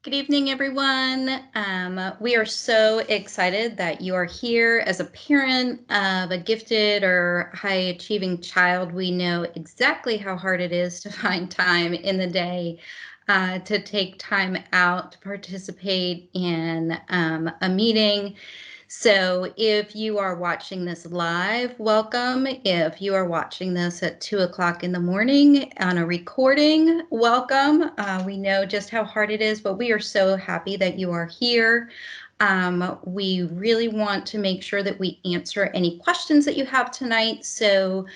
Good evening, everyone. We are so excited that you are here as a parent of a gifted or high-achieving child. We know exactly how hard it is to find time in the day to take time out to participate in a meeting. So if you are watching this live, welcome. If you are watching this at 2 o'clock in the morning on a recording, welcome. We know just how hard it is, but we are so happy that you are here. We really want to make sure that we answer any questions that you have tonight. So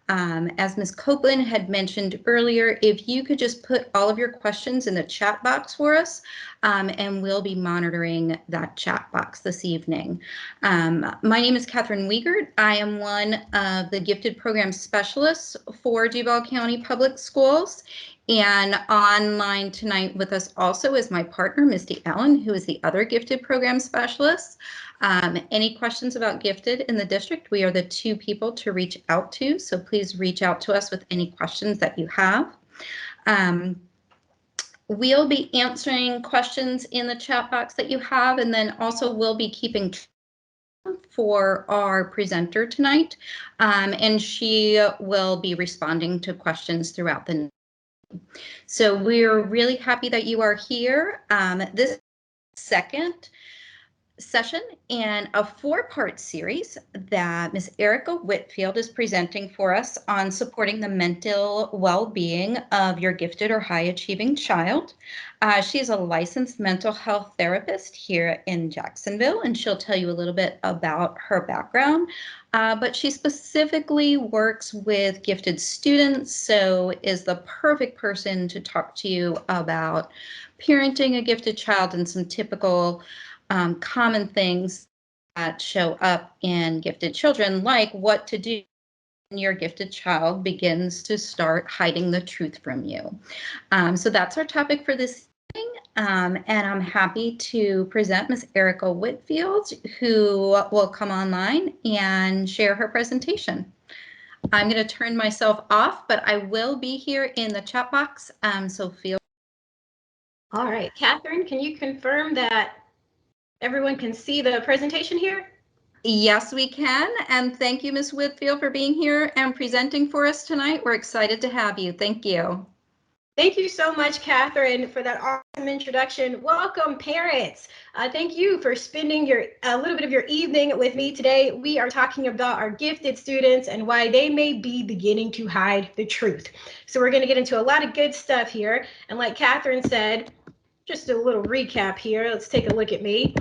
as Ms. Copeland had mentioned earlier, if you could just put all of your questions in the chat box for us, and we'll be monitoring that chat box this evening. My name is Catherine Wiegert. I am one of the gifted program specialists for Duval County Public Schools. And online tonight with us also is my partner, Misty Allen, who is the other gifted program specialist. Any questions about gifted in the district, we are the two people to reach out to. So please reach out to us with any questions that you have. We'll be answering questions in the chat box that you have, and then also we'll be keeping for our presenter tonight, and she will be responding to questions throughout the night. So we're really happy that you are here. This second session in a four-part series that Ms. Erica Whitfield is presenting for us on supporting the mental well-being of your gifted or high-achieving child. She is a licensed mental health therapist here in Jacksonville, and she'll tell you a little bit about her background. But she specifically works with gifted students, so is the perfect person to talk to you about parenting a gifted child and some typical common things that show up in gifted children, like what to do when your gifted child begins to start hiding the truth from you. So that's our topic for this evening, and I'm happy to present Ms. Erica Whitfield, who will come online and share her presentation. I'm going to turn myself off, but I will be here in the chat box, so feel. All right, Catherine, can you confirm that everyone can see the presentation here? Yes, we can. And thank you, Ms. Whitfield, for being here and presenting for us tonight. We're excited to have you. Thank you. Thank you so much, Catherine, for that awesome introduction. Welcome, parents. Thank you for spending a little bit of your evening with me today. We are talking about our gifted students and why they may be beginning to hide the truth. So we're going to get into a lot of good stuff here. And like Catherine said, just a little recap here. Let's take a look at me.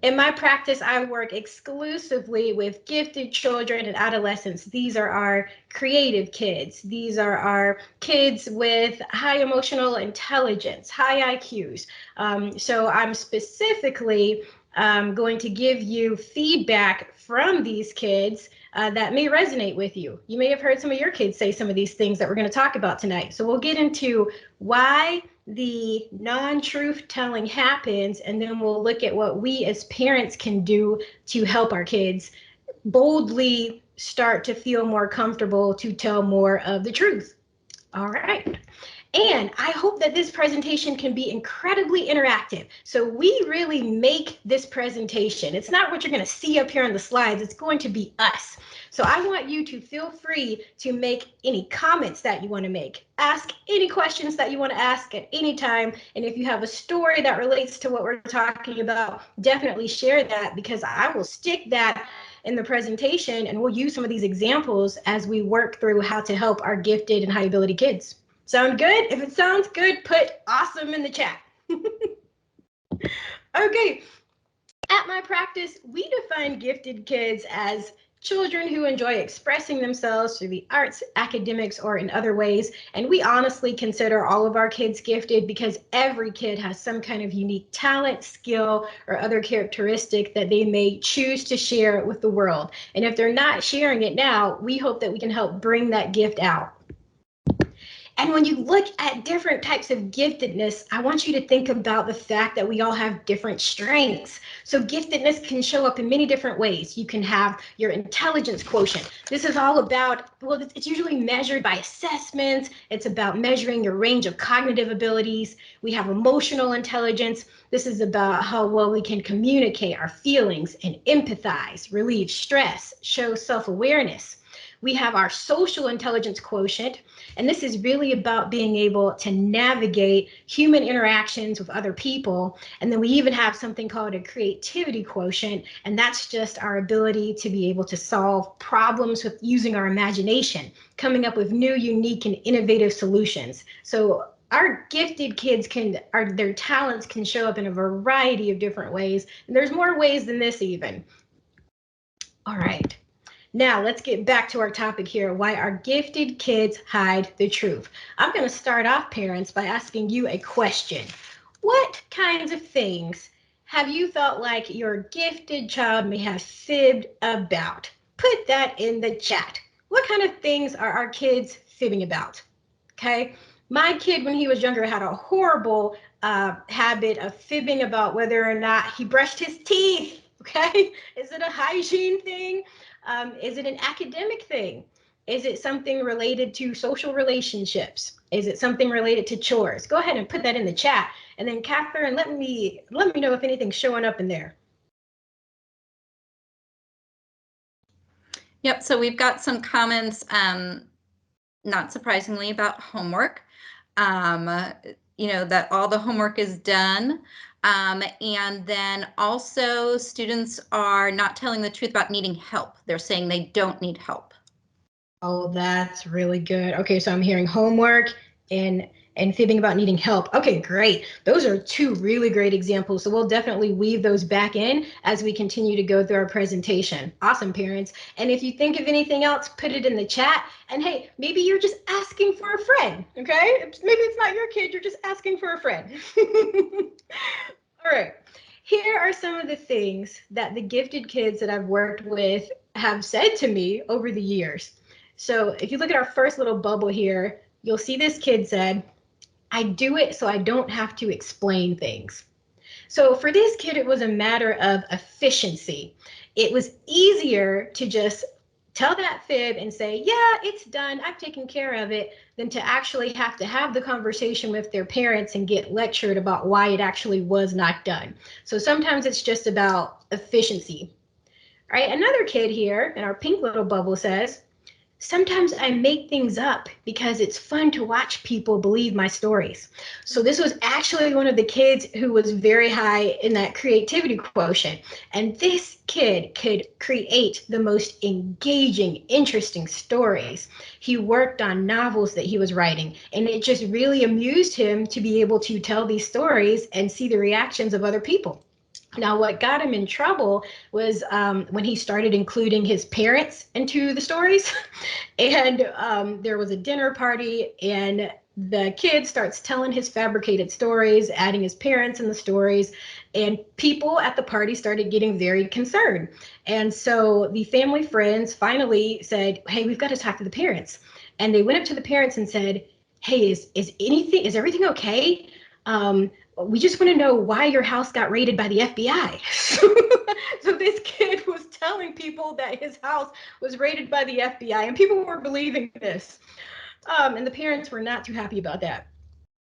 In my practice, I work exclusively with gifted children and adolescents. These are our creative kids. These are our kids with high emotional intelligence, high IQs. So I'm specifically going to give you feedback from these kids that may resonate with you. You may have heard some of your kids say some of these things that we're going to talk about tonight. So we'll get into why the non-truth telling happens, and then we'll look at what we as parents can do to help our kids boldly start to feel more comfortable to tell more of the truth. All right. And I hope that this presentation can be incredibly interactive. So we really make this presentation. It's not what you're going to see up here on the slides. It's going to be us. So I want you to feel free to make any comments that you want to make. Ask any questions that you want to ask at any time. And if you have a story that relates to what we're talking about, definitely share that, because I will stick that in the presentation and we'll use some of these examples as we work through how to help our gifted and high ability kids. Sound good? If it sounds good, put awesome in the chat. Okay. At my practice, we define gifted kids as children who enjoy expressing themselves through the arts, academics, or in other ways. And we honestly consider all of our kids gifted because every kid has some kind of unique talent, skill, or other characteristic that they may choose to share with the world. And if they're not sharing it now, we hope that we can help bring that gift out. And when you look at different types of giftedness, I want you to think about the fact that we all have different strengths. So giftedness can show up in many different ways. You can have your intelligence quotient. This is all about, well, it's usually measured by assessments. It's about measuring your range of cognitive abilities. We have emotional intelligence. This is about how well we can communicate our feelings and empathize, relieve stress, show self-awareness. We have our social intelligence quotient, and this is really about being able to navigate human interactions with other people. And then we even have something called a creativity quotient, and that's just our ability to be able to solve problems with using our imagination, coming up with new, unique, and innovative solutions. So our gifted kids their talents can show up in a variety of different ways, and there's more ways than this even. All right. Now let's get back to our topic here, why our gifted kids hide the truth. I'm going to start off, parents, by asking you a question. What kinds of things have you felt like your gifted child may have fibbed about? Put that in the chat. What kind of things are our kids fibbing about? Okay. My kid, when he was younger, had a horrible habit of fibbing about whether or not he brushed his teeth. Okay. Is it a hygiene thing? Is it an academic thing? Is it something related to social relationships? Is it something related to chores? Go ahead and put that in the chat. And then Catherine, let me know if anything's showing up in there. Yep, so we've got some comments, not surprisingly, about homework. That all the homework is done. And then also students are not telling the truth about needing help. They're saying they don't need help. Oh, that's really good. Okay, so I'm hearing homework and fibbing about needing help. Okay, great. Those are two really great examples. So we'll definitely weave those back in as we continue to go through our presentation. Awesome, parents. And if you think of anything else, put it in the chat. And hey, maybe you're just asking for a friend, okay? Maybe it's not your kid, you're just asking for a friend. All right. Here are some of the things that the gifted kids that I've worked with have said to me over the years. So if you look at our first little bubble here, you'll see this kid said, I do it so I don't have to explain things. So for this kid, it was a matter of efficiency. It was easier to just tell that fib and say, yeah, it's done, I've taken care of it, than to actually have to have the conversation with their parents and get lectured about why it actually was not done. So sometimes it's just about efficiency. All right, another kid here in our pink little bubble says, sometimes I make things up because it's fun to watch people believe my stories. So this was actually one of the kids who was very high in that creativity quotient. And this kid could create the most engaging, interesting stories. He worked on novels that he was writing, and it just really amused him to be able to tell these stories and see the reactions of other people. Now, what got him in trouble was when he started including his parents into the stories. And there was a dinner party, and the kid starts telling his fabricated stories, adding his parents in the stories, and people at the party started getting very concerned. And so the family friends finally said, hey, we've got to talk to the parents. And they went up to the parents and said, hey, is everything okay? We just want to know why your house got raided by the FBI. So this kid was telling people that his house was raided by the FBI, and people were believing this. And the parents were not too happy about that.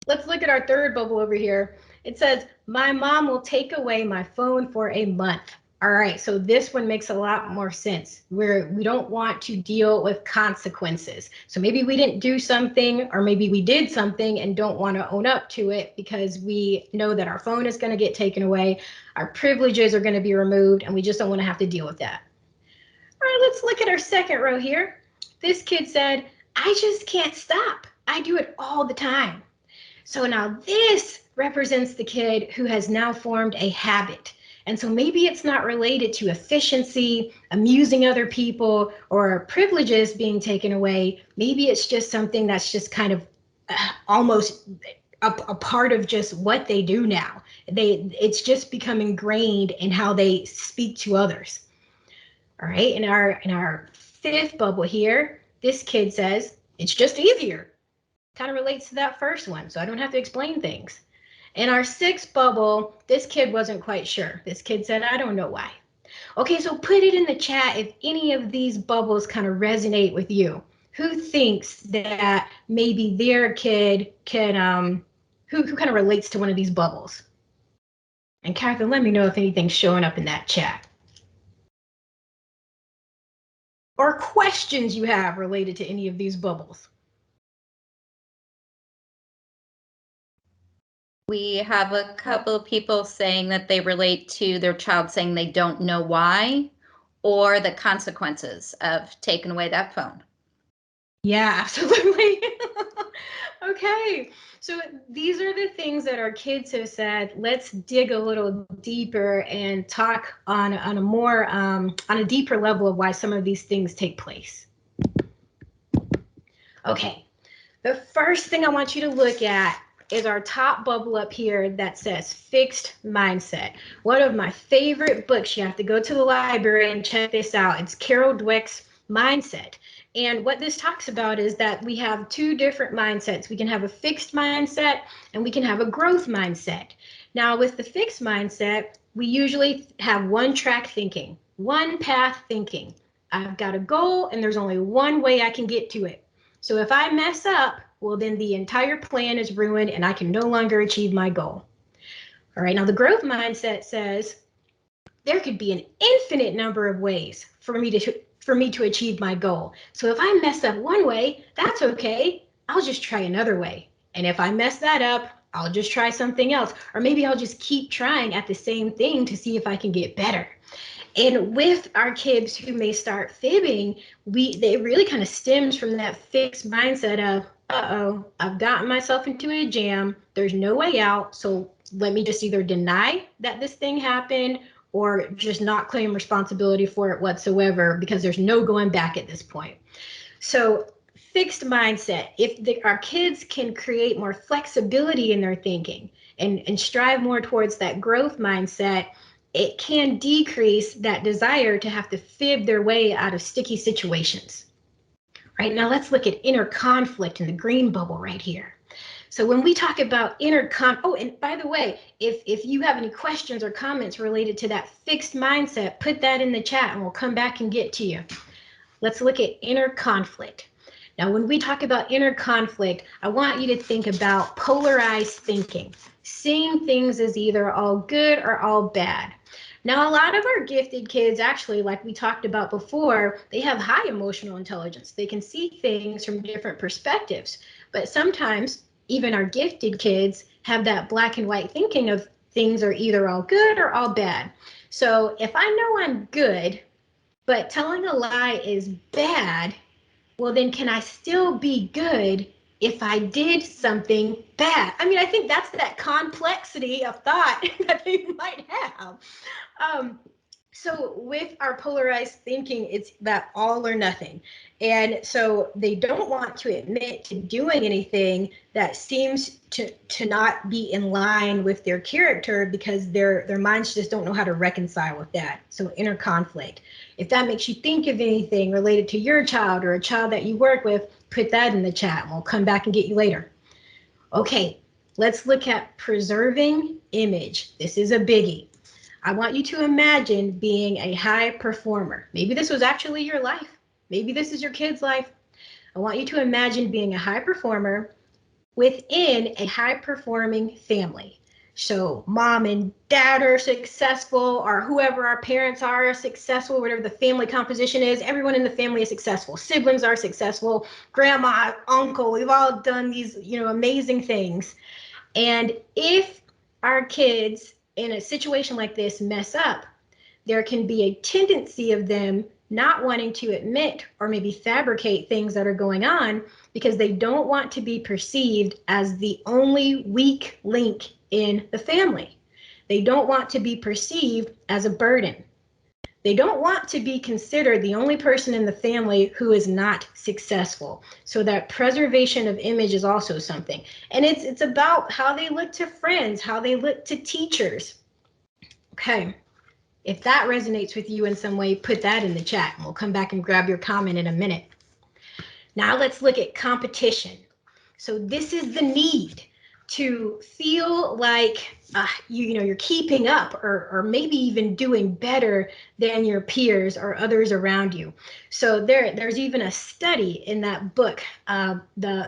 Let's look at our third bubble over here. It says, my mom will take away my phone for a month. All right, so this one makes a lot more sense, where we don't want to deal with consequences. So maybe we didn't do something, or maybe we did something and don't want to own up to it because we know that our phone is going to get taken away, our privileges are going to be removed, and we just don't want to have to deal with that. All right, let's look at our second row here. This kid said, I just can't stop. I do it all the time. So now this represents the kid who has now formed a habit. And so maybe it's not related to efficiency, amusing other people, or privileges being taken away. Maybe it's just something that's just kind of almost a part of just what they do now. It's just become ingrained in how they speak to others. All right, in our fifth bubble here, this kid says, it's just easier. kind of relates to that first one, so I don't have to explain things. In our sixth bubble, this kid wasn't quite sure. This kid said, I don't know why. Okay, so put it in the chat if any of these bubbles kind of resonate with you. Who thinks that maybe their kid can, who kind of relates to one of these bubbles? And Catherine, let me know if anything's showing up in that chat. Or questions you have related to any of these bubbles. We have a couple of people saying that they relate to their child saying they don't know why, or the consequences of taking away that phone. Yeah, absolutely. Okay, so these are the things that our kids have said. Let's dig a little deeper and talk on a more on a deeper level of why some of these things take place. Okay, the first thing I want you to look at is our top bubble up here that says fixed mindset. One of my favorite books. You have to go to the library and check this out. It's Carol Dweck's Mindset. And what this talks about is that we have two different mindsets. We can have a fixed mindset and we can have a growth mindset. Now, with the fixed mindset, we usually have one track thinking, one path thinking. I've got a goal and there's only one way I can get to it. So if I mess up, well, then the entire plan is ruined and I can no longer achieve my goal. All right, now the growth mindset says there could be an infinite number of ways for me to achieve my goal. So if I mess up one way, that's okay. I'll just try another way. And if I mess that up, I'll just try something else. Or maybe I'll just keep trying at the same thing to see if I can get better. And with our kids who may start fibbing, it really kind of stems from that fixed mindset of, uh-oh, I've gotten myself into a jam. There's no way out. So let me just either deny that this thing happened or just not claim responsibility for it whatsoever because there's no going back at this point. So fixed mindset, if our kids can create more flexibility in their thinking and strive more towards that growth mindset, it can decrease that desire to have to fib their way out of sticky situations. Right, now let's look at inner conflict in the green bubble right here. So when we talk about oh, and by the way, if you have any questions or comments related to that fixed mindset, put that in the chat and we'll come back and get to you. Let's look at inner conflict. Now, when we talk about inner conflict, I want you to think about polarized thinking, seeing things as either all good or all bad. Now, a lot of our gifted kids, actually, like we talked about before, they have high emotional intelligence. They can see things from different perspectives. But sometimes, even our gifted kids have that black and white thinking of things are either all good or all bad. So if I know I'm good, but telling a lie is bad, well, then can I still be good if I did something bad? I mean, I think that's that complexity of thought that they might have. So with our polarized thinking, it's that all or nothing. And so they don't want to admit to doing anything that seems to not be in line with their character because their minds just don't know how to reconcile with that. So inner conflict. If that makes you think of anything related to your child or a child that you work with, put that in the chat and we'll come back and get you later. Okay, let's look at preserving image. This is a biggie. I want you to imagine being a high performer. Maybe this was actually your life. Maybe this is your kid's life. I want you to imagine being a high performer within a high performing family. So mom and dad are successful, or whoever our parents are successful, whatever the family composition is, everyone in the family is successful. Siblings are successful, grandma, uncle, we've all done these, amazing things. And if our kids in a situation like this mess up, there can be a tendency of them not wanting to admit or maybe fabricate things that are going on because they don't want to be perceived as the only weak link in the family. They don't want to be perceived as a burden. They don't want to be considered the only person in the family who is not successful. So that preservation of image is also something. And it's about how they look to friends, how they look to teachers. Okay. If that resonates with you in some way, put that in the chat and we'll come back and grab your comment in a minute. Now let's look at competition. So this is the need to feel like you're keeping up, or maybe even doing better than your peers or others around you. So there's even a study in that book, the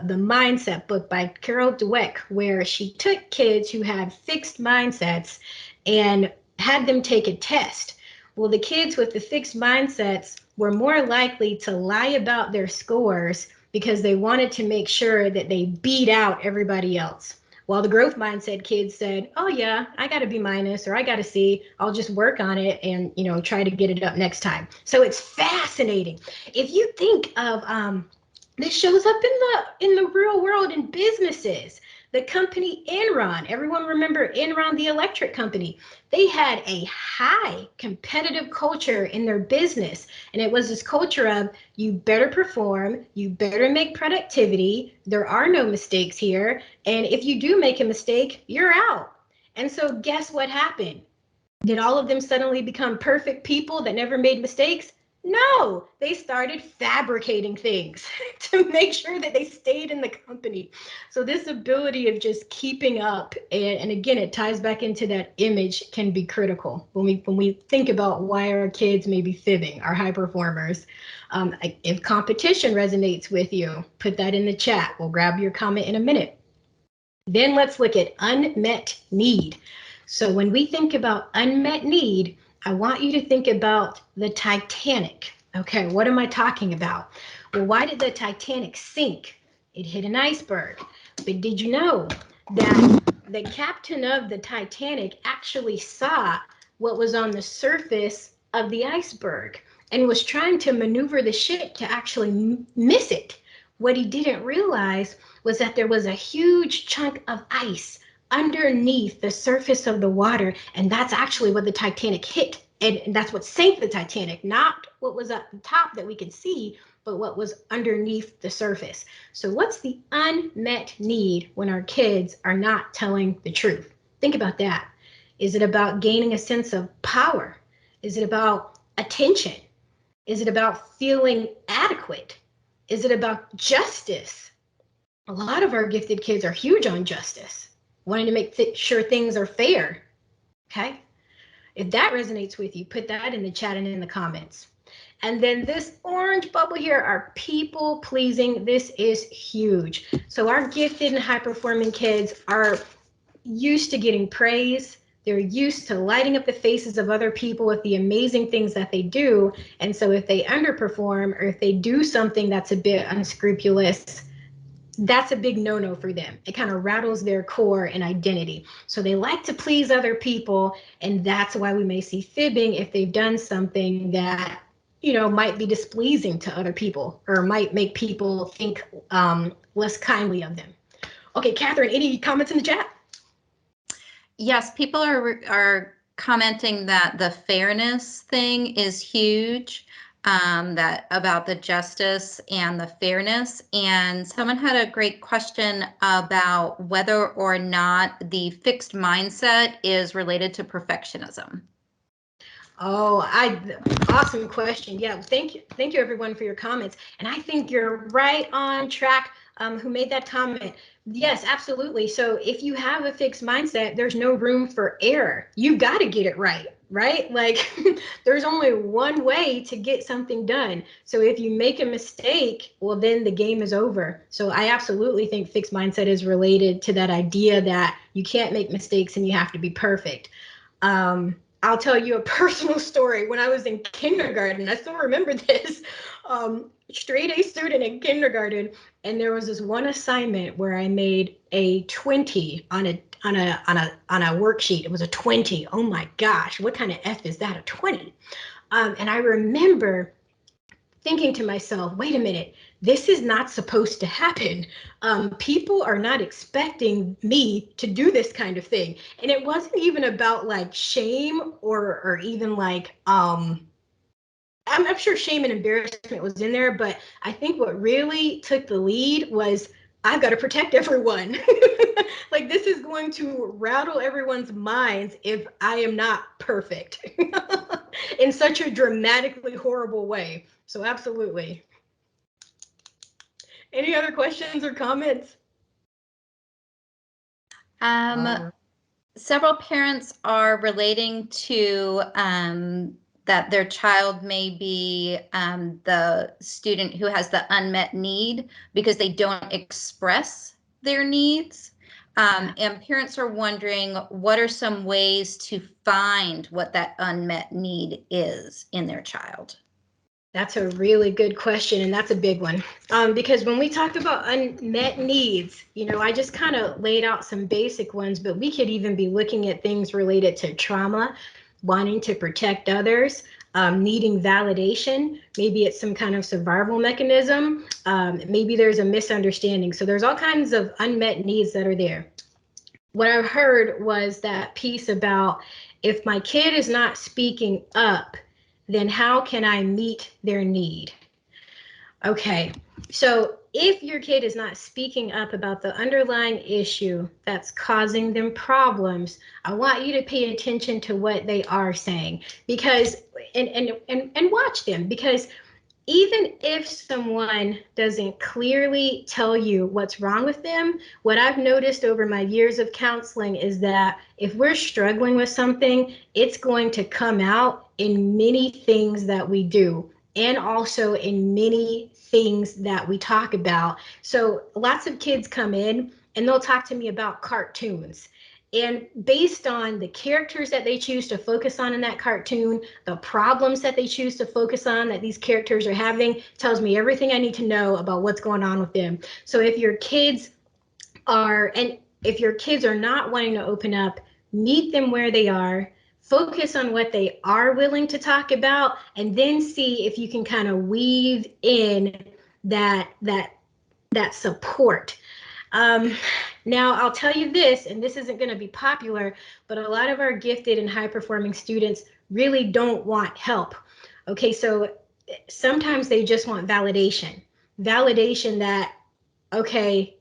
Mindset book by Carol Dweck, where she took kids who had fixed mindsets and had them take a test. Well, the kids with the fixed mindsets were more likely to lie about their scores because they wanted to make sure that they beat out everybody else. While the growth mindset kids said, oh yeah, I got a B minus or I got a C, I'll just work on it and try to get it up next time. So it's fascinating. If you think of this shows up in the real world in businesses. The company Enron, everyone remember Enron, the electric company? They had a high competitive culture in their business. And it was this culture of you better perform, you better make productivity, there are no mistakes here. And if you do make a mistake, you're out. And so guess what happened? Did all of them suddenly become perfect people that never made mistakes? No, they started fabricating things to make sure that they stayed in the company. So this ability of just keeping up, and again, it ties back into that image, can be critical when we think about why our kids may be fibbing, our high performers. If competition resonates with you, put that in the chat. We'll grab your comment in a minute. Then let's look at unmet need. So when we think about unmet need, I want you to think about the Titanic. Okay, what am I talking about? Well, why did the Titanic sink? It hit an iceberg. But did you know that the captain of the Titanic actually saw what was on the surface of the iceberg and was trying to maneuver the ship to actually miss it? What he didn't realize was that there was a huge chunk of ice underneath the surface of the water, and that's actually what the Titanic hit, and that's what sank the Titanic, not what was at the top that we could see, but what was underneath the surface. So what's the unmet need when our kids are not telling the truth? Think about that. Is it about gaining a sense of power? Is it about attention? Is it about feeling adequate? Is it about justice? A lot of our gifted kids are huge on justice, wanting to make sure things are fair. Okay. If that resonates with you, put that in the chat and in the comments. And then this orange bubble here are people pleasing. This is huge. So our gifted and high performing kids are used to getting praise. They're used to lighting up the faces of other people with the amazing things that they do. And so if they underperform or if they do something that's a bit unscrupulous, that's a big no-no for them. It kind of rattles their core and identity. So they like to please other people, and that's why we may see fibbing if they've done something that might be displeasing to other people or might make people think less kindly of them. Okay, Catherine, any comments in the chat? Yes, people are commenting that the fairness thing is huge, that about the justice and the fairness. And someone had a great question about whether or not the fixed mindset is related to perfectionism. Oh, awesome question. Yeah, thank you everyone for your comments. And I think you're right on track. Who made that comment? Yes, absolutely. So if you have a fixed mindset, there's no room for error. You got to get it right, right? Like there's only one way to get something done. So if you make a mistake, well, then the game is over. So I absolutely think fixed mindset is related to that idea that you can't make mistakes and you have to be perfect. I'll tell you a personal story. When I was in kindergarten, I still remember this, straight A student in kindergarten, and there was this one assignment where I made a 20 on a worksheet. It was a 20. Oh my gosh, what kind of F is that, a 20? And I remember thinking to myself, wait a minute, this is not supposed to happen. People are not expecting me to do this kind of thing. And it wasn't even about like shame or even like, I'm sure shame and embarrassment was in there, but I think what really took the lead was I've got to protect everyone. Like this is going to rattle everyone's minds if I am not perfect in such a dramatically horrible way. So absolutely. Any other questions or comments? Several parents are relating to that their child may be the student who has the unmet need because they don't express their needs. And parents are wondering, what are some ways to find what that unmet need is in their child? That's a really good question, and that's a big one. Because when we talk about unmet needs, I just kind of laid out some basic ones, but we could even be looking at things related to trauma, wanting to protect others, needing validation. Maybe it's some kind of survival mechanism. Maybe there's a misunderstanding. So there's all kinds of unmet needs that are there. What I heard was that piece about, if my kid is not speaking up, then how can I meet their need? Okay, so if your kid is not speaking up about the underlying issue that's causing them problems, I want you to pay attention to what they are saying, because and watch them, because even if someone doesn't clearly tell you what's wrong with them, what I've noticed over my years of counseling is that if we're struggling with something, it's going to come out in many things that we do, and also in many things that we talk about. So lots of kids come in and they'll talk to me about cartoons. And based on the characters that they choose to focus on in that cartoon, the problems that they choose to focus on that these characters are having, tells me everything I need to know about what's going on with them. So if your kids are not wanting to open up, meet them where they are, focus on what they are willing to talk about, and then see if you can kind of weave in that support. Now, I'll tell you this, and this isn't going to be popular, but a lot of our gifted and high-performing students really don't want help. Okay, so sometimes they just want validation. Validation that, okay,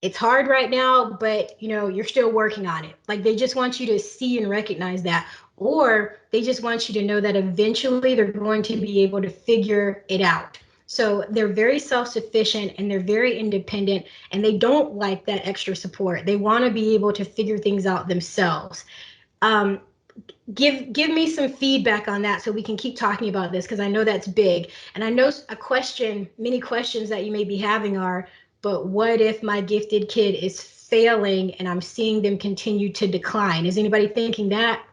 it's hard right now, but you're still working on it. Like, they just want you to see and recognize that, or they just want you to know that eventually they're going to be able to figure it out. So they're very self-sufficient and they're very independent, and they don't like that extra support. They want to be able to figure things out themselves. Give me some feedback on that so we can keep talking about this, because I know that's big. And I know many questions that you may be having are, but what if my gifted kid is failing and I'm seeing them continue to decline? Is anybody thinking that?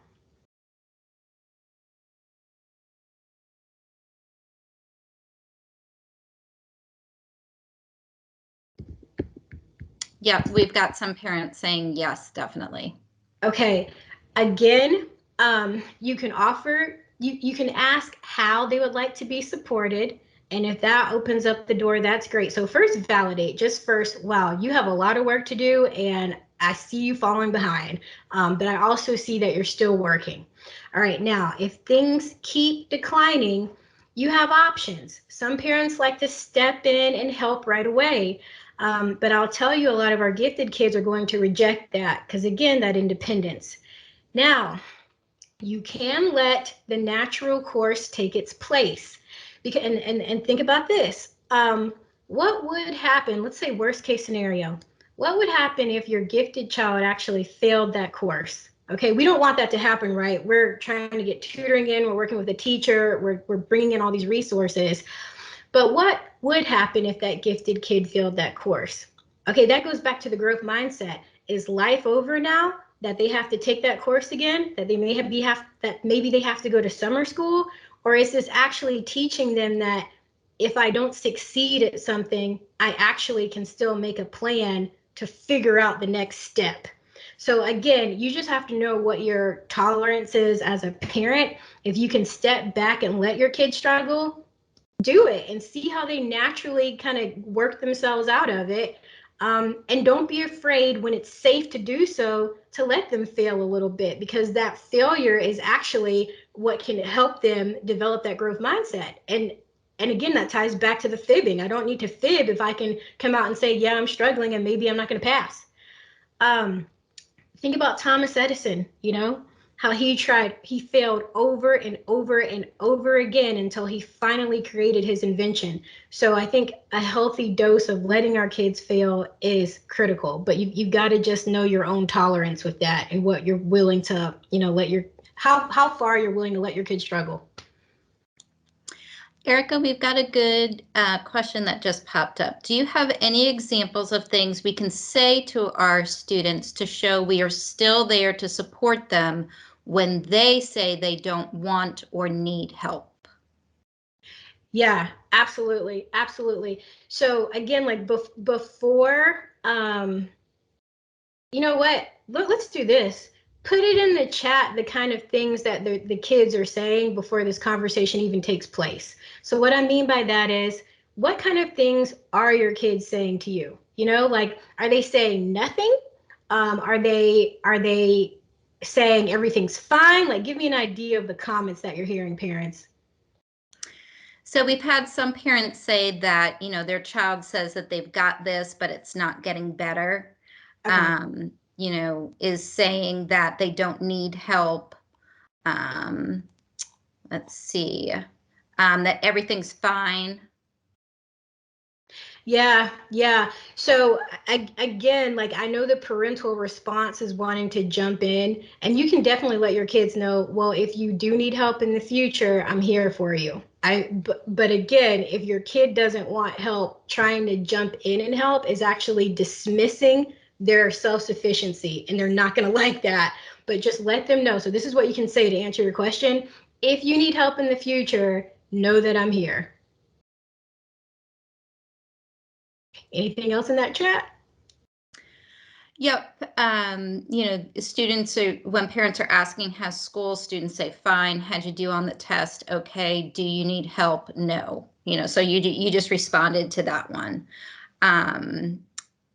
Yeah, we've got some parents saying yes, definitely. Okay, again, you can you can ask how they would like to be supported. And if that opens up the door, that's great. So first, validate. Just first, wow, you have a lot of work to do, and I see you falling behind. But I also see that you're still working. All right, now, if things keep declining, you have options. Some parents like to step in and help right away. But I'll tell you, a lot of our gifted kids are going to reject that because, again, that independence. Now, you can let the natural course take its place. Because, and think about this. What would happen, let's say worst case scenario, what would happen if your gifted child actually failed that course? Okay, we don't want that to happen, right? We're trying to get tutoring in, we're working with a teacher, we're bringing in all these resources. But what would happen if that gifted kid failed that course? Okay, that goes back to the growth mindset. Is life over now that they have to take that course again? That they maybe they have to go to summer school? Or is this actually teaching them that if I don't succeed at something, I actually can still make a plan to figure out the next step? So again, you just have to know what your tolerance is as a parent. If you can step back and let your kid struggle, do it and see how they naturally kind of work themselves out of it. And don't be afraid when it's safe to do so to let them fail a little bit, because that failure is actually what can help them develop that growth mindset. And again, that ties back to the fibbing. I don't need to fib if I can come out and say, yeah, I'm struggling and maybe I'm not going to pass. Think about Thomas Edison, how he failed over and over and over again until he finally created his invention. So I think a healthy dose of letting our kids fail is critical, but you've got to just know your own tolerance with that and what you're willing to, how far you're willing to let your kids struggle. Erica, we've got a good question that just popped up. Do you have any examples of things we can say to our students to show we are still there to support them when they say they don't want or need help? Yeah, absolutely. Absolutely. So again, like before, you know what? Let's do this. Put it in the chat, the kind of things that the kids are saying before this conversation even takes place. So what I mean by that is, what kind of things are your kids saying to you? Like, are they saying nothing? Are they saying everything's fine? Like, give me an idea of the comments that you're hearing, parents. So we've had some parents say that, their child says that they've got this, but it's not getting better. Okay. Is saying that they don't need help. Um, let's see, that everything's fine. Yeah, yeah. So again, like I know the parental response is wanting to jump in, and you can definitely let your kids know, well, if you do need help in the future, I'm here for you. But again, if your kid doesn't want help, trying to jump in and help is actually dismissing their self-sufficiency, and they're not going to like that. But just let them know. So this is what you can say to answer your question. If you need help in the future, know that I'm here. Anything else in that chat? Yep. Students are, when parents are asking, has school, students say, fine. How'd you do on the test? Okay. Do you need help? No. So you just responded to that one.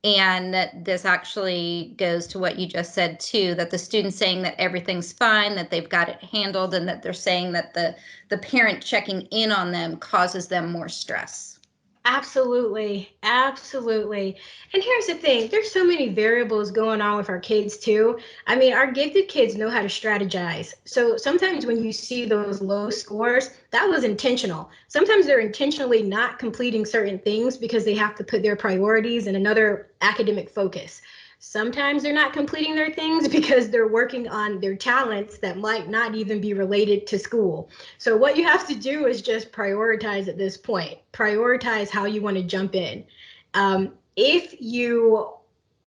And this actually goes to what you just said too, that the student's saying that everything's fine, that they've got it handled, and that they're saying that the parent checking in on them causes them more stress. Absolutely. Absolutely. And here's the thing, there's so many variables going on with our kids too. I mean, our gifted kids know how to strategize. So sometimes when you see those low scores, that was intentional. Sometimes they're intentionally not completing certain things because they have to put their priorities in another academic focus. Sometimes they're not completing their things because they're working on their talents that might not even be related to school. So what you have to do is just prioritize at this point. Prioritize how you want to jump in.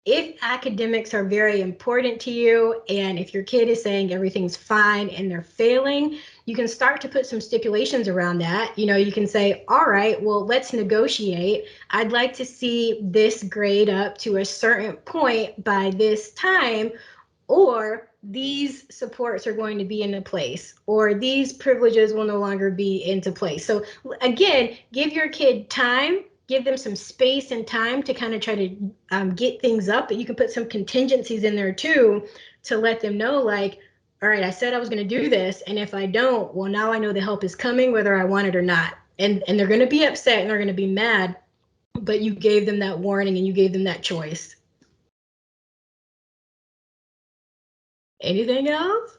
If academics are very important to you, and if your kid is saying everything's fine and they're failing, you can start to put some stipulations around that. You can say, all right, well, let's negotiate. I'd like to see this grade up to a certain point by this time, or these supports are going to be into place, or these privileges will no longer be into place. So again, give your kid time, give them some space and time to kind of try to get things up, but you can put some contingencies in there too to let them know, like, all right, I said I was going to do this, and if I don't, well, now I know the help is coming whether I want it or not. And they're going to be upset and they're going to be mad, but you gave them that warning and you gave them that choice. Anything else?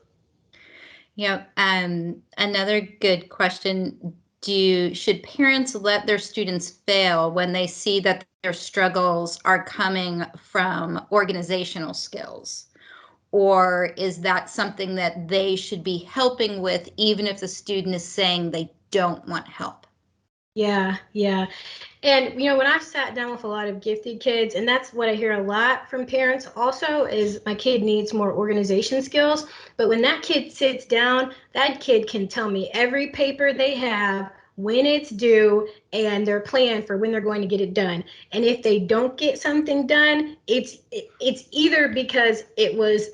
Yep. Another good question. Should parents let their students fail when they see that their struggles are coming from organizational skills? Or is that something that they should be helping with, even if the student is saying they don't want help? Yeah, yeah. And when I've sat down with a lot of gifted kids, and that's what I hear a lot from parents also, is my kid needs more organization skills. But when that kid sits down, that kid can tell me every paper they have, when it's due, and their plan for when they're going to get it done. And if they don't get something done, it's either because it was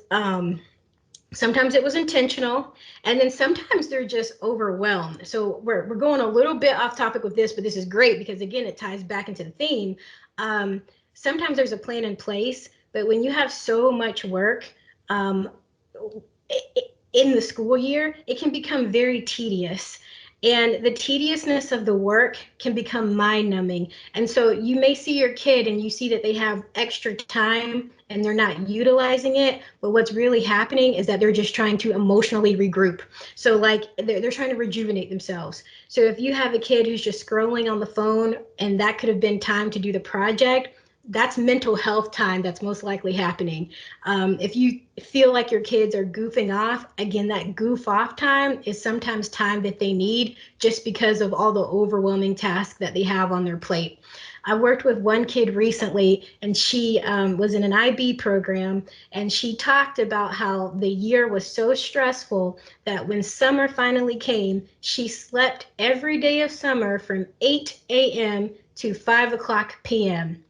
sometimes it was intentional, and then sometimes they're just overwhelmed. So we're going a little bit off topic with this, but this is great because again it ties back into the theme. Sometimes there's a plan in place, but when you have so much work um, in the school year, it can become very tedious. And the tediousness of the work can become mind-numbing. And so you may see your kid and you see that they have extra time and they're not utilizing it, but what's really happening is that they're just trying to emotionally regroup. So like they're trying to rejuvenate themselves. So if you have a kid who's just scrolling on the phone and that could have been time to do the project, that's mental health time that's most likely happening. If you feel like your kids are goofing off, again, that goof off time is sometimes time that they need just because of all the overwhelming tasks that they have on their plate. I worked with one kid recently, and she was in an IB program, and she talked about how the year was so stressful that when summer finally came, she slept every day of summer from 8 a.m. to 5 o'clock p.m.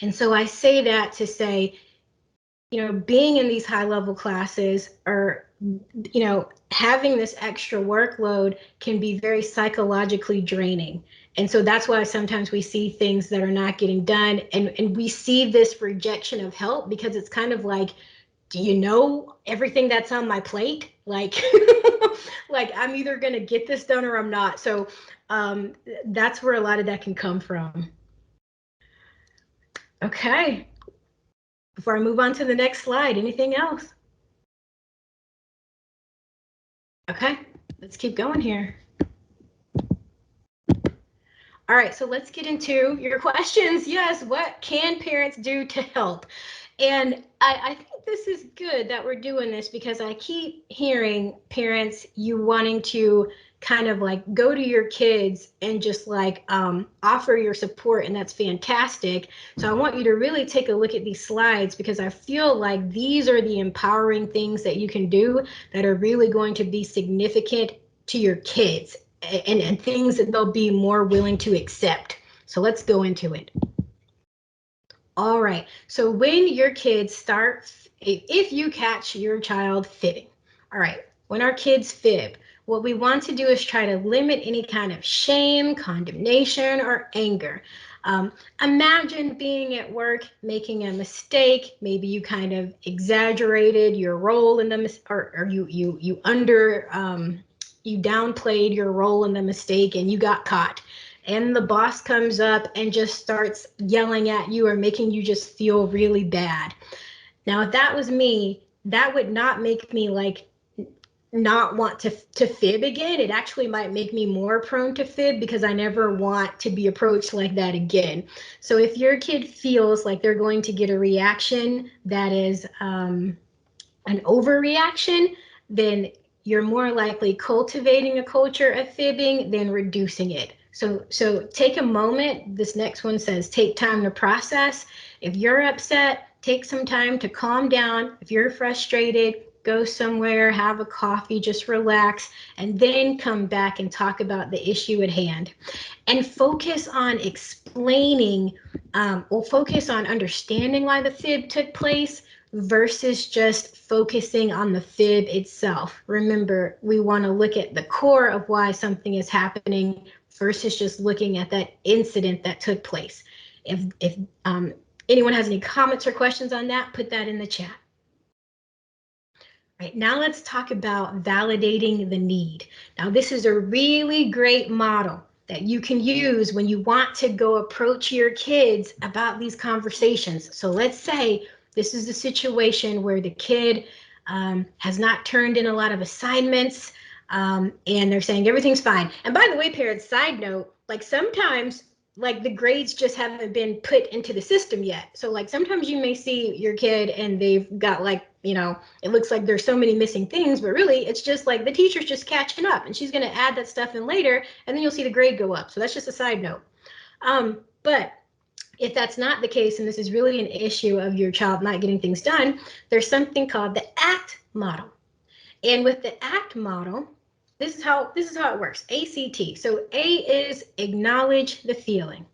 And so I say that to say, being in these high level classes or, having this extra workload can be very psychologically draining. And so that's why sometimes we see things that are not getting done. And we see this rejection of help because it's kind of like, do you know everything that's on my plate? Like, like I'm either going to get this done or I'm not. So that's where a lot of that can come from. Okay. Before I move on to the next slide, anything else? Okay, let's keep going here. All right, so let's get into your questions. Yes, what can parents do to help? And I think this is good that we're doing this because I keep hearing parents, you wanting to kind of like go to your kids and just like offer your support, and that's fantastic. So I want you to really take a look at these slides because I feel like these are the empowering things that you can do that are really going to be significant to your kids and things that they'll be more willing to accept. So let's go into it. All right, so when your kids start, if you catch your child fibbing, all right, when our kids fib, what we want to do is try to limit any kind of shame, condemnation, or anger. Imagine being at work, making a mistake. Maybe you kind of exaggerated your role in the, or you downplayed your role in the mistake and you got caught. And the boss comes up and just starts yelling at you or making you just feel really bad. Now, if that was me, that would not make me like not want to fib again. It actually might make me more prone to fib because I never want to be approached like that again. So if your kid feels like they're going to get a reaction that is an overreaction, then you're more likely cultivating a culture of fibbing than reducing it. So take a moment. This next one says take time to process. If you're upset, take some time to calm down. If you're frustrated, go somewhere, have a coffee, just relax, and then come back and talk about the issue at hand. And focus on explaining, or focus on understanding why the fib took place versus just focusing on the fib itself. Remember, we want to look at the core of why something is happening versus just looking at that incident that took place. If anyone has any comments or questions on that, put that in the chat. Right, now let's talk about validating the need. Now this is a really great model that you can use when you want to go approach your kids about these conversations. So let's say this is the situation where the kid has not turned in a lot of assignments and they're saying everything's fine. And by the way, parents, side note, like sometimes like the grades just haven't been put into the system yet. So like sometimes you may see your kid and they've got like, it looks like there's so many missing things, but really it's just like the teacher's just catching up and she's going to add that stuff in later and then you'll see the grade go up. So that's just a side note. But if that's not the case and this is really an issue of your child not getting things done, there's something called the ACT model. And with the ACT model, this is how it works. ACT. So A is acknowledge the feeling.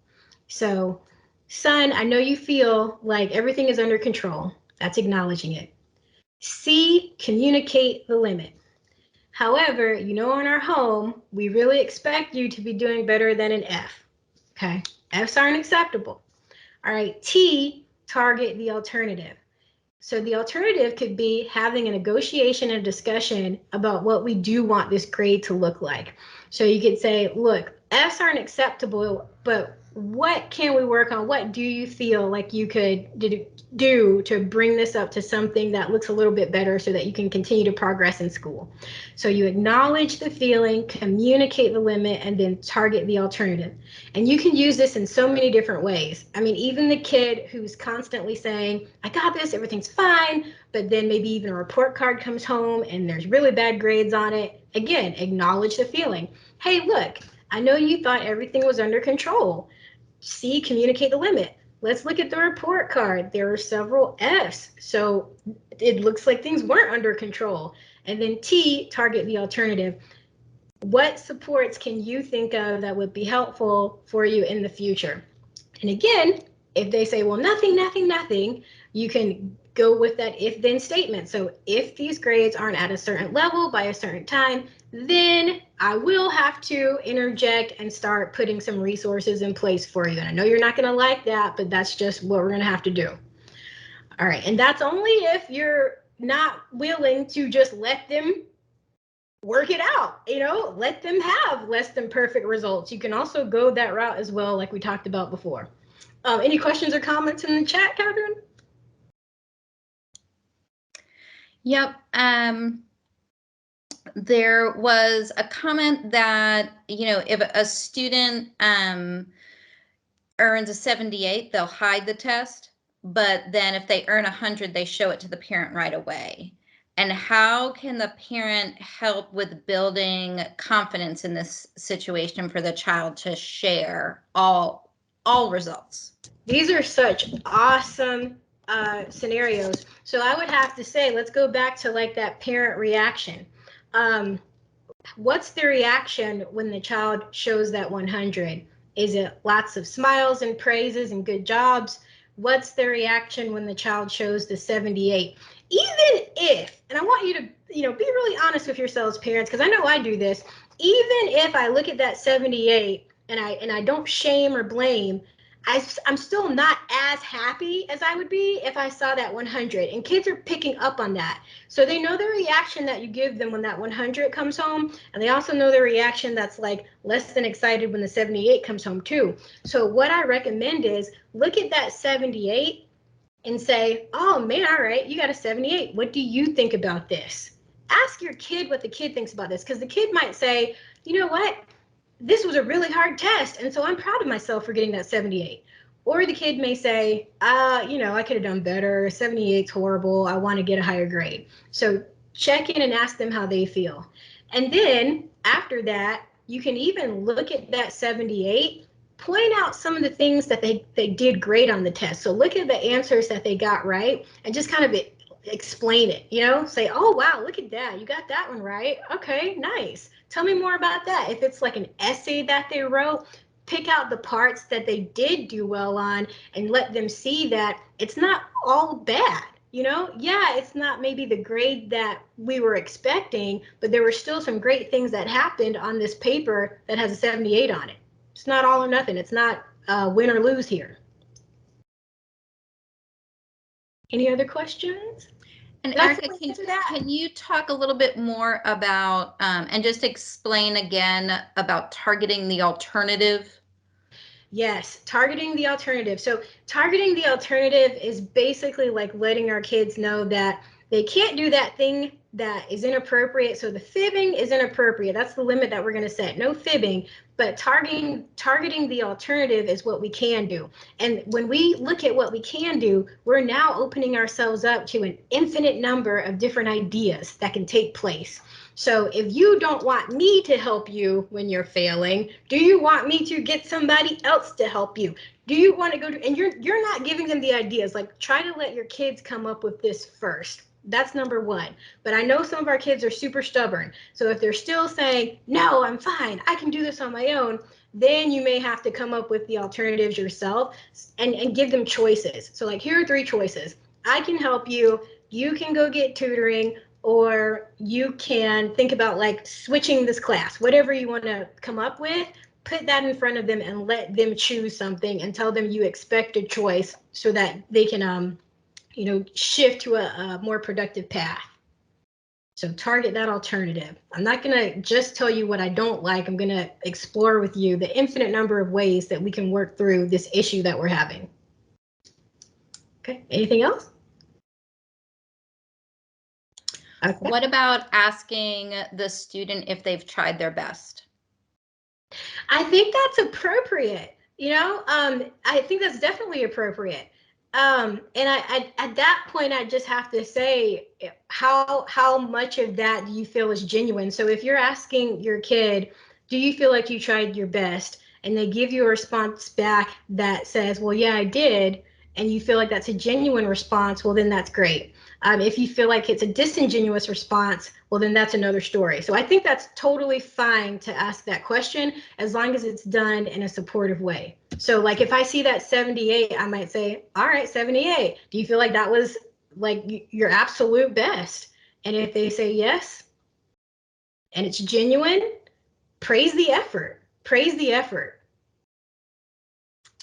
So, son, I know you feel like everything is under control. That's acknowledging it. C, communicate the limit. However, in our home, we really expect you to be doing better than an F. Okay, Fs aren't acceptable. All right, T, target the alternative. So the alternative could be having a negotiation and discussion about what we do want this grade to look like. So you could say, look, F's aren't acceptable, but what can we work on? What do you feel like you could do to bring this up to something that looks a little bit better so that you can continue to progress in school? So you acknowledge the feeling, communicate the limit, and then target the alternative. And you can use this in so many different ways. I mean, even the kid who's constantly saying, I got this, everything's fine, but then maybe even a report card comes home and there's really bad grades on it. Again, acknowledge the feeling. Hey, look, I know you thought everything was under control. C, communicate the limit. Let's look at the report card. There are several F's, so it looks like things weren't under control. And then T, target the alternative. What supports can you think of that would be helpful for you in the future? And again, if they say, well, nothing, nothing, nothing, you can go with that if then statement. So if these grades aren't at a certain level by a certain time, then I will have to interject and start putting some resources in place for you. And I know you're not going to like that, but that's just what we're going to have to do. All right. And that's only if you're not willing to just let them work it out, let them have less than perfect results. You can also go that route as well, like we talked about before. Any questions or comments in the chat, Catherine? Yep. There was a comment that, if a student earns a 78, they'll hide the test, but then if they earn 100, they show it to the parent right away. And how can the parent help with building confidence in this situation for the child to share all results? These are such awesome scenarios. So I would have to say, let's go back to like that parent reaction. What's the reaction when the child shows that 100? Is it lots of smiles and praises and good jobs? What's the reaction when the child shows the 78? Even if, and I want you to, be really honest with yourselves, parents, because I know I do this. Even if I look at that 78 and I don't shame or blame, I'm still not as happy as I would be if I saw that 100. And kids are picking up on that. So they know the reaction that you give them when that 100 comes home. And they also know the reaction that's like less than excited when the 78 comes home too. So what I recommend is look at that 78 and say, oh man, all right, you got a 78. What do you think about this? Ask your kid what the kid thinks about this, because the kid might say, you know what? This was a really hard test, and so I'm proud of myself for getting that 78. Or the kid may say, I could have done better. 78's horrible. I want to get a higher grade. So check in and ask them how they feel. And then after that, you can even look at that 78, point out some of the things that they did great on the test. So look at the answers that they got right and just kind of explain it, say, oh, wow, look at that. You got that one right. Okay, nice. Tell me more about that. If it's like an essay that they wrote, pick out the parts that they did do well on and let them see that it's not all bad. Yeah, it's not maybe the grade that we were expecting, but there were still some great things that happened on this paper that has a 78 on it. It's not all or nothing. It's not win or lose here. Any other questions? And Erica, can you talk a little bit more about, and just explain again about targeting the alternative? Yes, targeting the alternative. So targeting the alternative is basically like letting our kids know that they can't do that thing that is inappropriate. So the fibbing is inappropriate. That's the limit that we're going to set. No fibbing, but targeting the alternative is what we can do. And when we look at what we can do, we're now opening ourselves up to an infinite number of different ideas that can take place. So if you don't want me to help you when you're failing, do you want me to get somebody else to help you? Do you want to go to, and you're not giving them the ideas, like try to let your kids come up with this first. That's number one. But I know some of our kids are super stubborn. So if they're still saying, no, I'm fine, I can do this on my own, then you may have to come up with the alternatives yourself and give them choices. So like, here are 3 choices. I can help you. You can go get tutoring, or you can think about like switching this class. Whatever you want to come up with, put that in front of them and let them choose something and tell them you expect a choice so that they can shift to a more productive path. So target that alternative. I'm not going to just tell you what I don't like. I'm going to explore with you the infinite number of ways that we can work through this issue that we're having. Okay, anything else? Okay. What about asking the student if they've tried their best? I think that's appropriate. I think that's definitely appropriate. And I at that point, I just have to say, how much of that do you feel is genuine? So if you're asking your kid, do you feel like you tried your best? And they give you a response back that says, well, yeah, I did. And you feel like that's a genuine response, well, then that's great. If you feel like it's a disingenuous response, well, then that's another story. So I think that's totally fine to ask that question as long as it's done in a supportive way. So like if I see that 78, I might say, all right, 78, do you feel like that was like your absolute best? And if they say yes, and it's genuine, praise the effort. Praise the effort.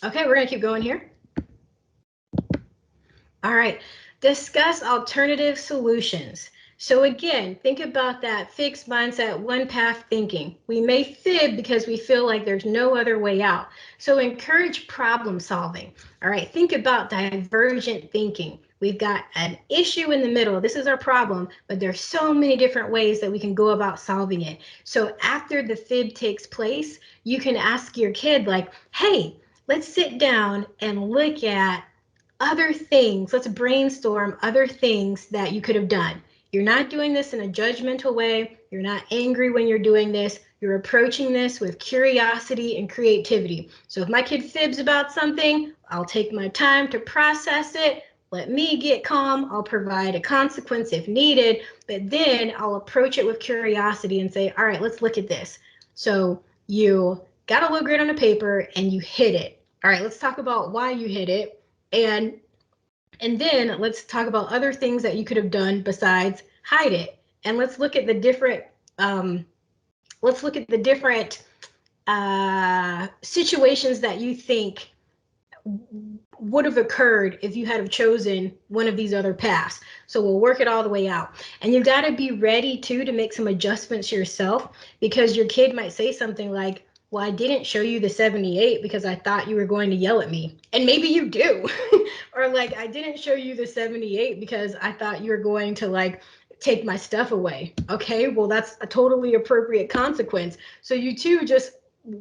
Okay, we're gonna keep going here. All right, discuss alternative solutions. So again, think about that fixed mindset, one path thinking. We may fib because we feel like there's no other way out. So encourage problem solving. All right, think about divergent thinking. We've got an issue in the middle. This is our problem, but there's so many different ways that we can go about solving it. So after the fib takes place, you can ask your kid like, hey, let's sit down and look at other things. Let's brainstorm other things that you could have done. You're not doing this in a judgmental way. You're not angry when you're doing this. You're approaching this with curiosity and creativity. So if my kid fibs about something, I'll take my time to process it. Let me get calm. I'll provide a consequence if needed, but then I'll approach it with curiosity and say, all right, let's look at this. So you got a low grade on a paper and you hit it. All right, let's talk about why you hit it. And then let's talk about other things that you could have done besides hide it. And let's look at the different situations that you think would have occurred if you had have chosen one of these other paths. So we'll work it all the way out. And you've got to be ready too to make some adjustments yourself, because your kid might say something like, well, I didn't show you the 78 because I thought you were going to yell at me. And maybe you do. Or like, I didn't show you the 78 because I thought you were going to like take my stuff away. Okay, well, that's a totally appropriate consequence. So you two just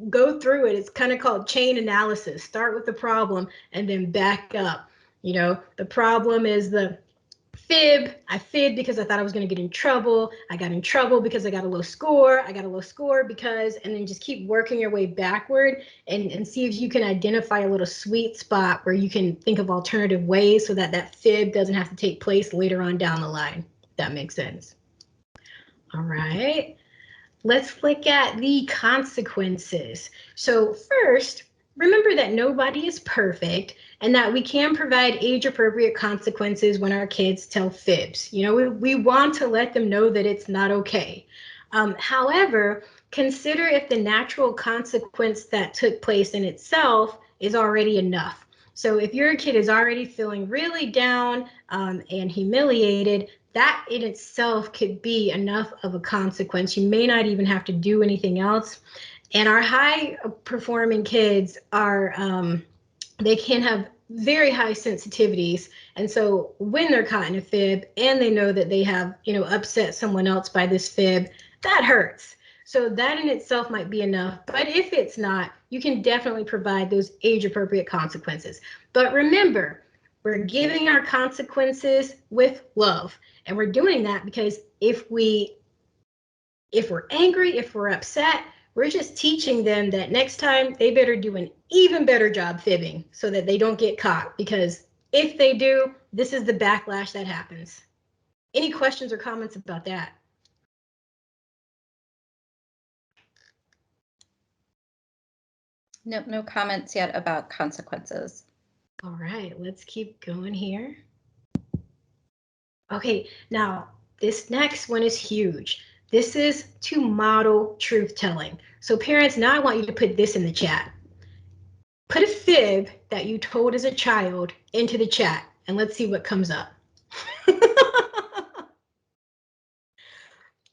go through it. It's kind of called chain analysis. Start with the problem and then back up. The problem is the fib. I fibbed because I thought I was going to get in trouble. I got in trouble because I got a low score. I got a low score because, and then just keep working your way backward and see if you can identify a little sweet spot where you can think of alternative ways so that that fib doesn't have to take place later on down the line. If that makes sense. All right. Let's look at the consequences. So first, remember that nobody is perfect and that we can provide age-appropriate consequences when our kids tell fibs. We want to let them know that it's not okay. However, consider if the natural consequence that took place in itself is already enough. So if your kid is already feeling really down and humiliated, that in itself could be enough of a consequence. You may not even have to do anything else. And our high performing kids are, they can have very high sensitivities. And so when they're caught in a fib and they know that they have, upset someone else by this fib, that hurts. So that in itself might be enough. But if it's not, you can definitely provide those age appropriate consequences. But remember, we're giving our consequences with love. And we're doing that because if we're angry, if we're upset, we're just teaching them that next time they better do an even better job fibbing so that they don't get caught. Because if they do, this is the backlash that happens. Any questions or comments about that? Nope, no comments yet about consequences. All right, let's keep going here. Okay, now this next one is huge. This is to model truth telling. So parents, now I want you to put this in the chat. Put a fib that you told as a child into the chat. and let's see what comes up.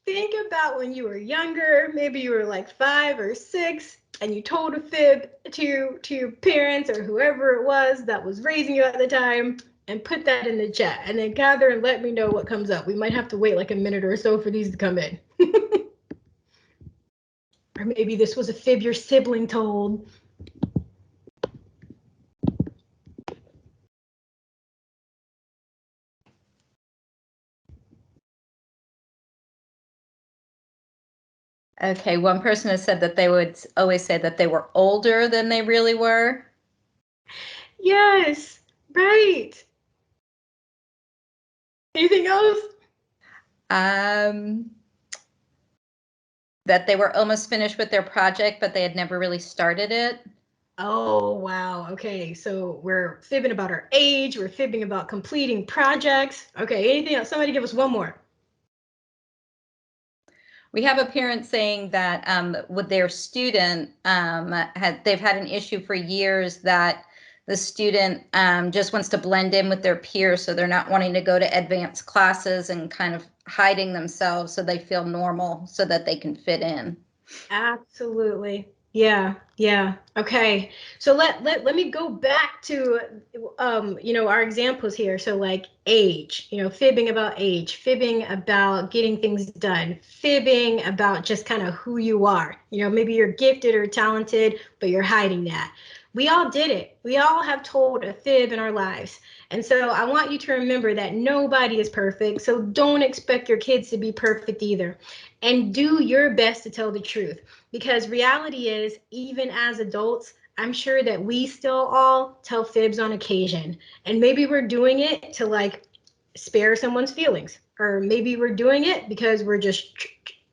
Think about when you were younger, maybe you were like 5 or 6, and you told a fib to your parents or whoever it was that was raising you at the time, and put that in the chat, and then gather and let me know what comes up. We might have to wait like a minute or so for these to come in. Or maybe this was a fib your sibling told. Okay, one person has said that they would always say that they were older than they really were. Yes, right. Anything else? That they were almost finished with their project, but they had never really started it. Oh, wow. Okay, so we're fibbing about our age. We're fibbing about completing projects. Okay, anything else? Somebody give us one more. We have a parent saying that with their student, they've had an issue for years that the student just wants to blend in with their peers, so they're not wanting to go to advanced classes and kind of hiding themselves so they feel normal so that they can fit in. Absolutely. Yeah, yeah. Okay. So let me go back to our examples here. So like age, fibbing about age, fibbing about getting things done, fibbing about just kind of who you are. Maybe you're gifted or talented, but you're hiding that. We all did it. We all have told a fib in our lives. And so I want you to remember that nobody is perfect. So don't expect your kids to be perfect either. And do your best to tell the truth, because reality is, even as adults, I'm sure that we still all tell fibs on occasion, and maybe we're doing it to like spare someone's feelings, or maybe we're doing it because we're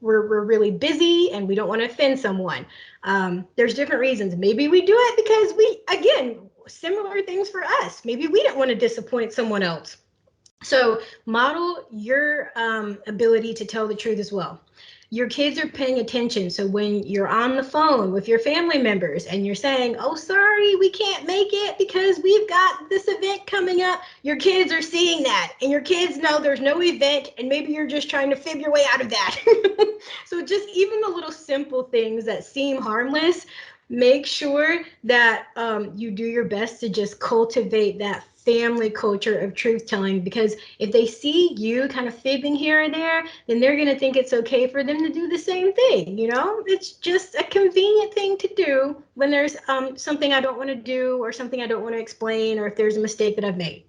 really busy and we don't want to offend someone. There's different reasons. Maybe we do it because again, similar things for us. Maybe we didn't want to disappoint someone else. So model your ability to tell the truth as well. Your kids are paying attention. So when you're on the phone with your family members and you're saying, oh, sorry, we can't make it because we've got this event coming up, your kids are seeing that, and your kids know there's no event, and maybe you're just trying to fib your way out of that. So just even the little simple things that seem harmless, make sure that you do your best to just cultivate that family culture of truth telling, because if they see you kind of fibbing here and there, then they're going to think it's okay for them to do the same thing. It's just a convenient thing to do when there's something I don't want to do, or something I don't want to explain, or if there's a mistake that I've made.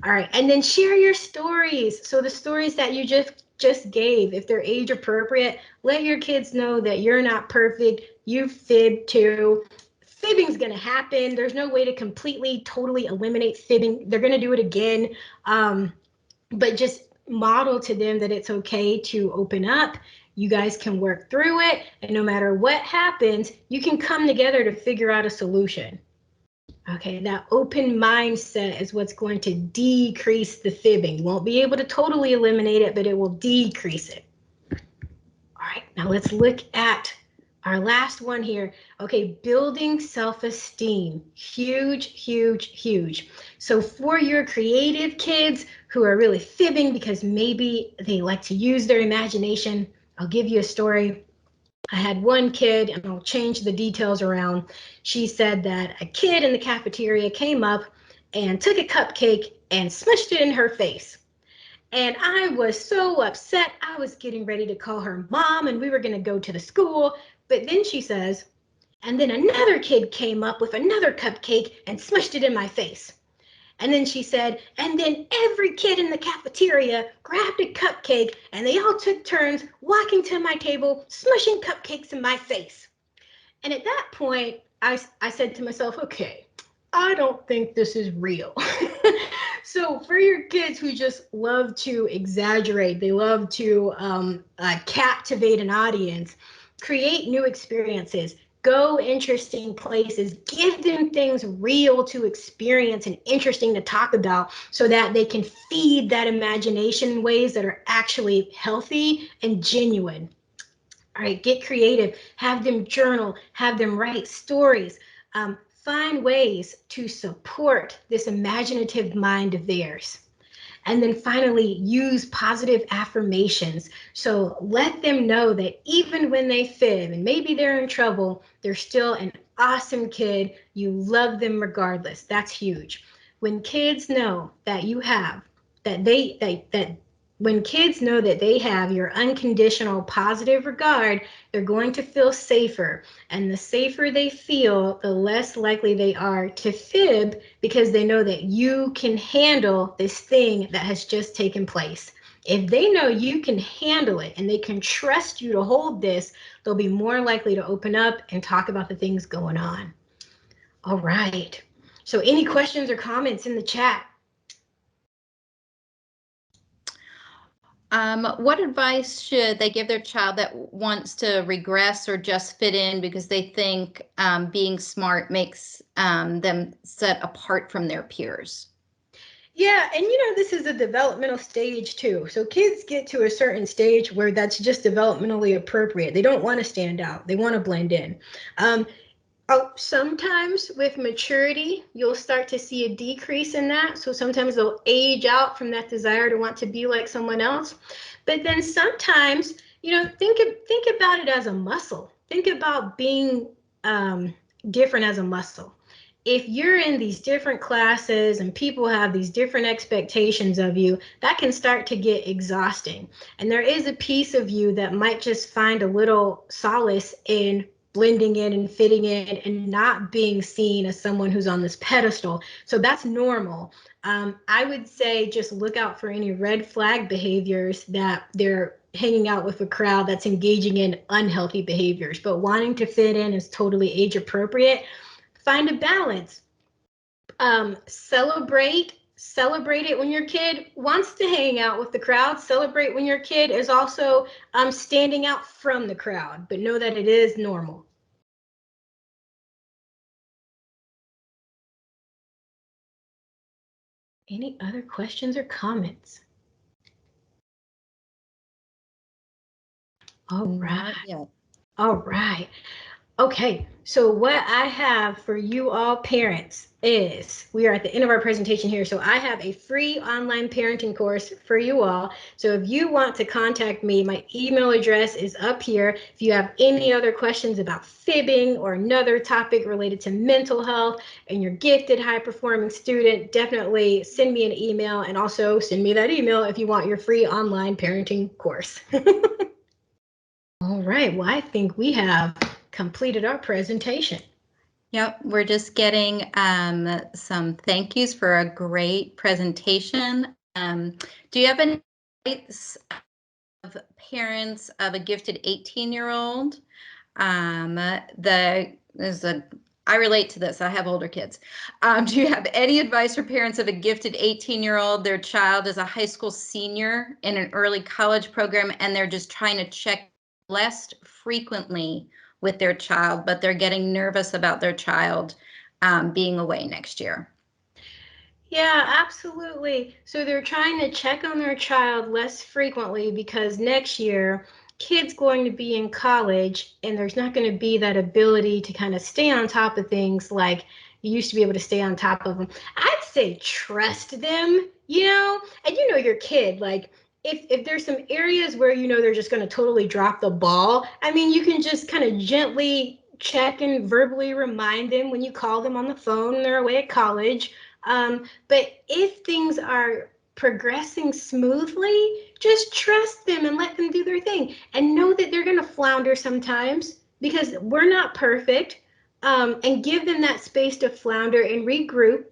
All right, and then share your stories. So the stories that you just gave, if they're age appropriate, let your kids know that you're not perfect. You fib too. Fibbing's going to happen. There's no way to completely, totally eliminate fibbing. They're going to do it again. But just model to them that it's okay to open up. You guys can work through it. And no matter what happens, you can come together to figure out a solution. Okay, that open mindset is what's going to decrease the fibbing. You won't be able to totally eliminate it, but it will decrease it. All right, now let's look at our last one here. Okay, building self-esteem. Huge, huge, huge. So for your creative kids who are really fibbing because maybe they like to use their imagination, I'll give you a story. I had one kid, and I'll change the details around. She said that a kid in the cafeteria came up and took a cupcake and smushed it in her face. And I was so upset. I was getting ready to call her mom, and we were going to go to the school. But then she says, and then another kid came up with another cupcake and smushed it in my face. And then she said, and then every kid in the cafeteria grabbed a cupcake and they all took turns walking to my table, smushing cupcakes in my face. And at that point, I said to myself, okay, I don't think this is real. So for your kids who just love to exaggerate, they love to captivate an audience, create new experiences, go interesting places, give them things real to experience and interesting to talk about, so that they can feed that imagination in ways that are actually healthy and genuine. All right, get creative, have them journal, have them write stories, find ways to support this imaginative mind of theirs. And then finally, use positive affirmations. So let them know that even when they fib and maybe they're in trouble, they're still an awesome kid. You love them regardless. That's huge. When kids know that you have, when kids know that they have your unconditional positive regard, they're going to feel safer. And the safer they feel, the less likely they are to fib, because they know that you can handle this thing that has just taken place. If they know you can handle it and they can trust you to hold this, they'll be more likely to open up and talk about the things going on. All right. So any questions or comments in the chat? What advice should they give their child that wants to regress or just fit in because they think being smart makes them set apart from their peers? Yeah, and this is a developmental stage too. So kids get to a certain stage where that's just developmentally appropriate. They don't want to stand out. They want to blend in. Sometimes with maturity, you'll start to see a decrease in that. So sometimes they'll age out from that desire to want to be like someone else. But then sometimes, think about it as a muscle. Think about being different as a muscle. If you're in these different classes and people have these different expectations of you, that can start to get exhausting. And there is a piece of you that might just find a little solace in blending in and fitting in and not being seen as someone who's on this pedestal. So that's normal. I would say just look out for any red flag behaviors that they're hanging out with a crowd that's engaging in unhealthy behaviors, but wanting to fit in is totally age appropriate. Find a balance. Celebrate it when your kid wants to hang out with the crowd. Celebrate when your kid is also standing out from the crowd, but know that it is normal. Any other questions or comments? All right. Not yet. All right. Okay, so what I have for you all parents is, we are at the end of our presentation here, so I have a free online parenting course for you all. So if you want to contact me, my email address is up here. If you have any other questions about fibbing or another topic related to mental health and you're gifted, high-performing student, definitely send me an email, and also send me that email if you want your free online parenting course. All right, well, I think we have completed our presentation. Yep, we're just getting some thank yous for a great presentation. Do you have any advice of parents of a gifted 18-year-old? I relate to this. I have older kids. Do you have any advice for parents of a gifted 18-year-old? Their child is a high school senior in an early college program, and they're just trying to check less frequently with their child, but they're getting nervous about their child being away next year. Yeah, absolutely. So they're trying to check on their child less frequently because next year, kid's going to be in college and there's not going to be that ability to kind of stay on top of things like you used to be able to stay on top of them. I'd say trust them, and your kid, like if there's some areas where they're just going to totally drop the ball, I mean, you can just kind of gently check and verbally remind them when you call them on the phone and they're away at college. But if things are progressing smoothly, just trust them and let them do their thing, and know that they're going to flounder sometimes because we're not perfect, and give them that space to flounder and regroup.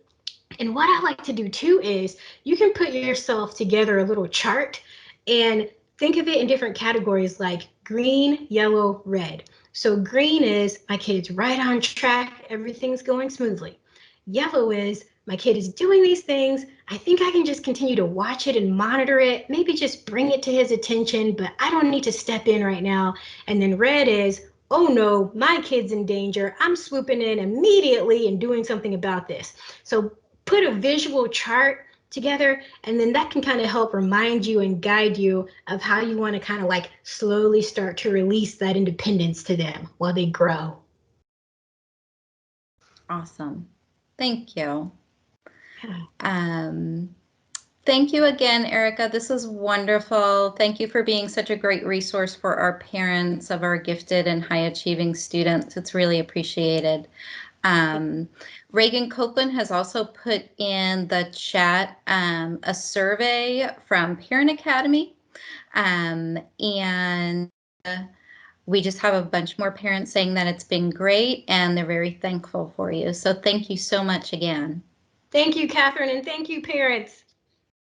And what I like to do too is you can put yourself together a little chart and think of it in different categories like green, yellow, red. So green is my kid's right on track, everything's going smoothly. Yellow is my kid is doing these things. I think I can just continue to watch it and monitor it, maybe just bring it to his attention, but I don't need to step in right now. And then red is, oh no, my kid's in danger. I'm swooping in immediately and doing something about this. So put a visual chart together, and then that can kind of help remind you and guide you of how you want to kind of like slowly start to release that independence to them while they grow. Awesome. Thank you. Thank you again, Erica. This is wonderful. Thank you for being such a great resource for our parents of our gifted and high achieving students. It's really appreciated. Reagan Copeland has also put in the chat a survey from Parent Academy. And we just have a bunch more parents saying that it's been great and they're very thankful for you. So thank you so much again. Thank you, Catherine, and thank you, parents.